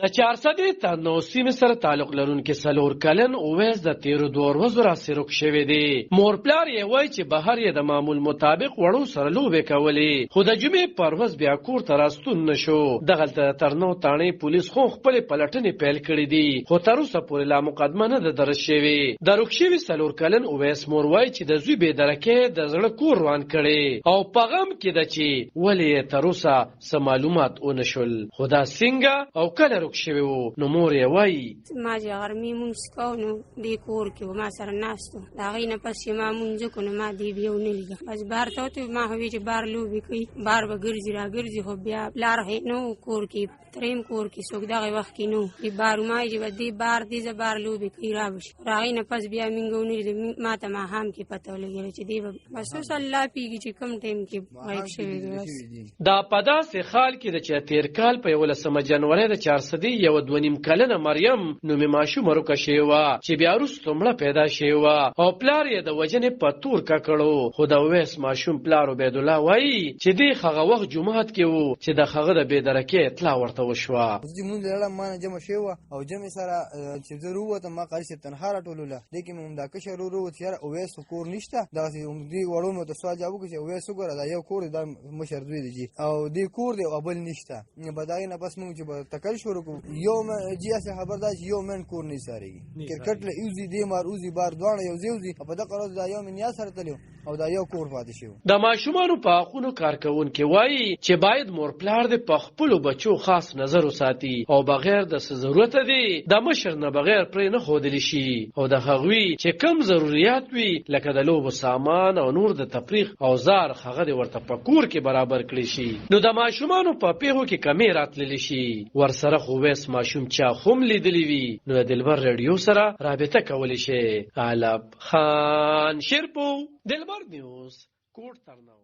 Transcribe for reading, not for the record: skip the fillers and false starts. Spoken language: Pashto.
د چارسدې تنو سیمې سره تعلق لرونکي څلور کلن اویس د تیرو 2 ورځو راڅخه روک شوی دی. مور پلار یې وایي چې بهر یې د معمول مطابق وړو سره لوبې کولې، خو د جمعې پر ورځ بیا کور ته راستون نشو. دغلته ترنو تاڼې پولیس خو خپلې پلټنې پیل کړې دي، خو تر اوسه پورې لا مقدمه نه ده درج شوې. د روک شوي څلور کلن اویس مور وایي چې د زوی بېدرکۍ د زړه کور روان کړی او په غم کې ده چې ولې یې تر اوسه څه معلومات ونه شول. خو دا څنګه او کله روک شوی و نو مور یې وایي ما چې غرمې مونځ کوو نو دې کور کې و ما سره ناست و، د هغې نه پس چې ما مونځ وکړو نو ما دې بیا ونه لیده. بس بار ته وتې ما هوې چې بار لوبې کوي، بار به ګرځي را ګرځي، خو بیا پلار نه و کور کې، دریم کور کې څوک دغه وخت کې نه و. دې بار ما چې به دې بار دې زه بار لوبې کوي را به شي، د هغې نه پس بیا مونږ ونه لیده. ما ته ماښام کې پته ولګېده چې دې به بس اوس الله پوهېږي چې کوم ټایم کې غیب شوی دی. بس دا په داسې حال کې ده چې تېر کال په 11 جنوري د چارسدې یوه 2.5 کلنه مریم نومې ماشومه روکه شوې وه چې بیا وروسته مړه پیدا شوې وه او پلار یې د وژنې په تور ککړو. خو د اویس ماشوم پلار عبیدالله وایي چې دې هغه وخت جومات کې و چې د هغه د بېدرکۍ اطلاع ورته وشوه. مونږ لړه ما نه جمع شوې وه او جمع سره چې زه راووتم ما قاري صاحب تنها راټولوله. دې کې مې همدا کشر ورور و چې یاره اویس کور نشته، دغسې دې وړو مې ورته سوال جواب وکړو چې اویس وګوره دا یو کور دی، دا مشر دوی دی او دې کور دی او بل نشته. به د هغې نه پس مونږ چې به تکل شروع کړو یو جی هسې خبر دا چې یو من کور نه ایسارېږي، کرکټ له اوزي دې مار اوزي بار دواړه یو ځای وځي. په دغه ورځ دا یو مې نیا سره تللی او دا یو کور پاتې شو. د ماشومانو په حقونو کارکوونکي وایي چې باید مور پلار د په خپلو بچو خاص نظر وساتي او بغیر د څه ضرورته دی د مشر نه بغیر پرې نه ښودلی شي او د هغوی چې کم ضروریات وي لکه د لوبو سامان او نور د تفریح اوزار هغه د ورته په کور کې برابر کړي شي. نو د ماشومانو په پیغو کې کمې راتللی شي. ورسره خو ویس ماشوم چا هم لیدلی وي نو د دلبر رادیو سره رابطه کولی شي. علب خان شیرپو، دلبر نیوز، کوټ ترنو.